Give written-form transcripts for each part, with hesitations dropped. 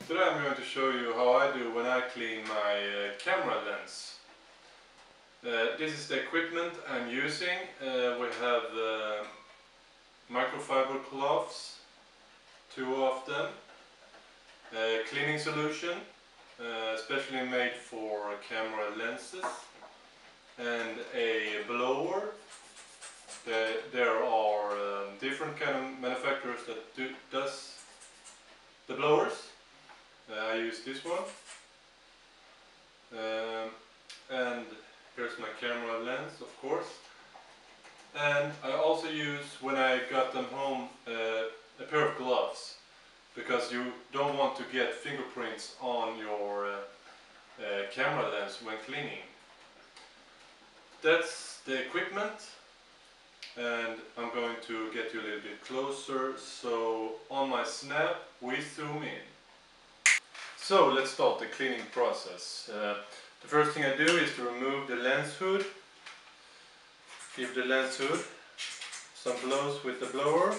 Today I'm going to show you how I do when I clean my camera lens. This is the equipment I'm using. We have microfiber cloths, 2 of them, a cleaning solution, especially made for camera lenses, and a blower. There are different kind of manufacturers that does the blowers. I use this one, and here's my camera lens, of course. And I also use, when I got them home, a pair of gloves, because you don't want to get fingerprints on your camera lens when cleaning. That's the equipment, and I'm going to get you a little bit closer. So on my snap we zoom in. So let's start the cleaning process. The first thing I do is to remove the lens hood. Give the lens hood some blows with the blower,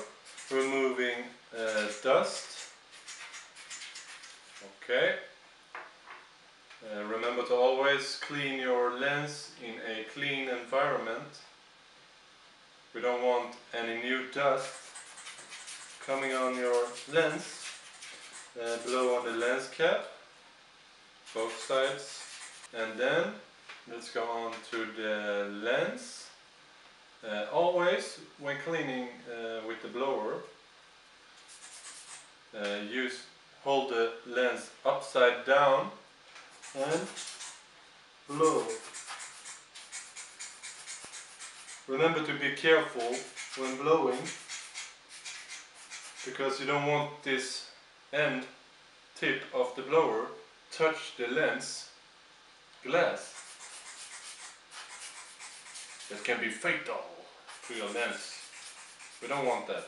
removing dust. Okay. Remember to always clean your lens in a clean environment. We don't want any new dust coming on your lens. Blow on the lens cap, both sides, and then let's go on to the lens. Always when cleaning with the blower, hold the lens upside down and blow. Remember to be careful when blowing, because you don't want this end tip of the blower touch the lens glass. That can be fatal to your lens. We don't want that.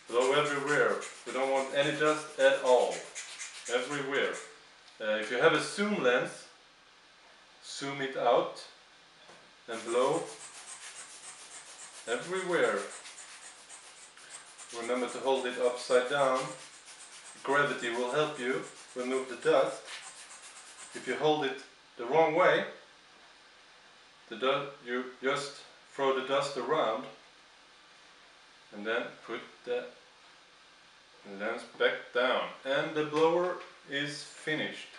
Blow everywhere. We don't want any dust at all. Everywhere. If you have a zoom lens, zoom it out and blow everywhere. Remember to hold it upside down. Gravity will help you remove the dust. If you hold it the wrong way, you just throw the dust around and then put the lens back down, and the blower is finished.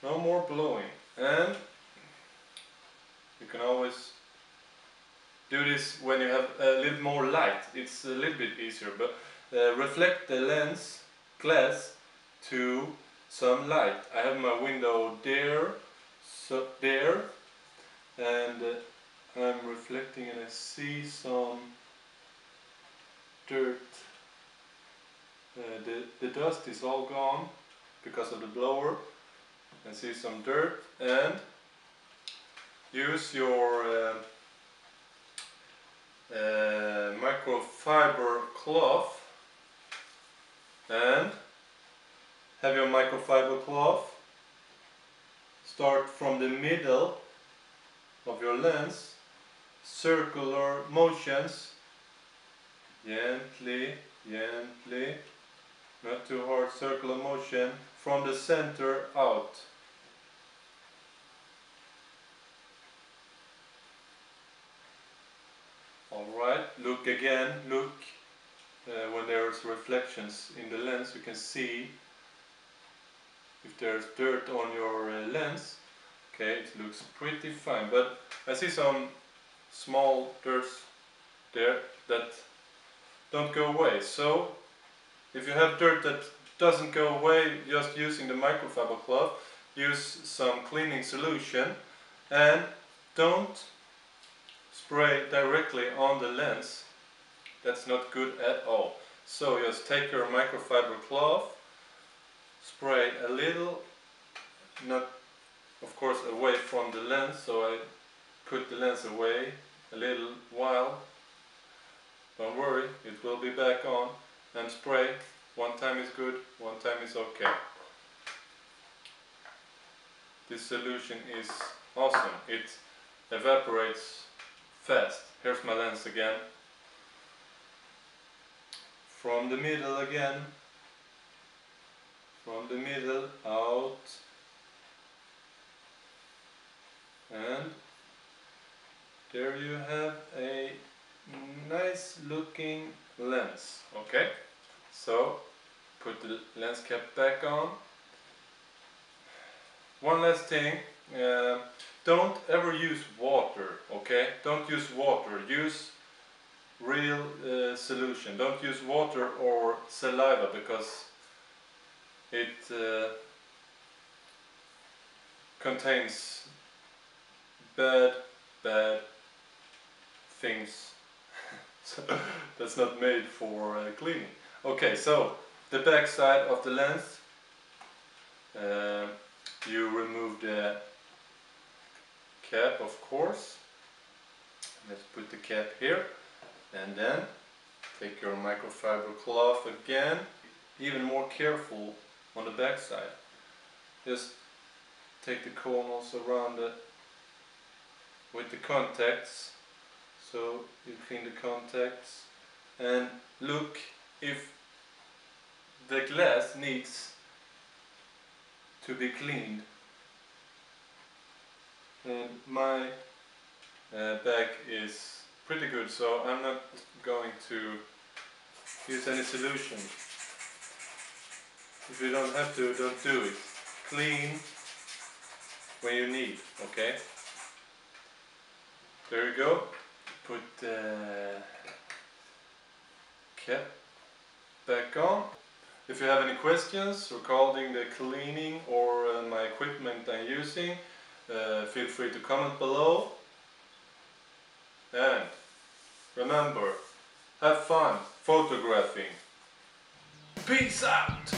No more blowing. And you can always do this when you have a little more light. It's a little bit easier, but reflect the lens glass to some light. I have my window there, so there, and I'm reflecting and I see some dirt. The dust is all gone because of the blower. I see some dirt, and use your microfiber cloth, and have your microfiber cloth start from the middle of your lens, circular motions, gently, gently, not too hard, circular motion from the center out. Alright, look again, look when there's reflections in the lens, you can see if there's dirt on your lens. Okay, it looks pretty fine, but I see some small dirts there that don't go away. So if you have dirt that doesn't go away just using the microfiber cloth, use some cleaning solution, and don't spray directly on the lens. That's not good at all. So just take your microfiber cloth, spray a little, not of course away from the lens, so I put the lens away a little while. Don't worry, it will be back on, and spray. One time is good, one time is okay. This solution is awesome. It evaporates fast. Here's my lens again. From the middle again. from the middle out, and there you have a nice looking lens. Okay, so put the lens cap back on. One last thing, don't ever use water, okay? Don't use water, use real solution. Don't use water or saliva, because it contains bad things. So that's not made for cleaning. Okay, so the back side of the lens, you remove the cap, of course. Let's put the cap here, and then take your microfiber cloth again. Even more careful on the back side. Just take the corners around it with the contacts, so you clean the contacts and look if the glass needs to be cleaned. And my bag is pretty good, so I'm not going to use any solution. If you don't have to, don't do it. Clean when you need, okay? There you go. Put the cap back on. If you have any questions regarding the cleaning or my equipment I'm using, feel free to comment below. And remember, have fun photographing. Peace out!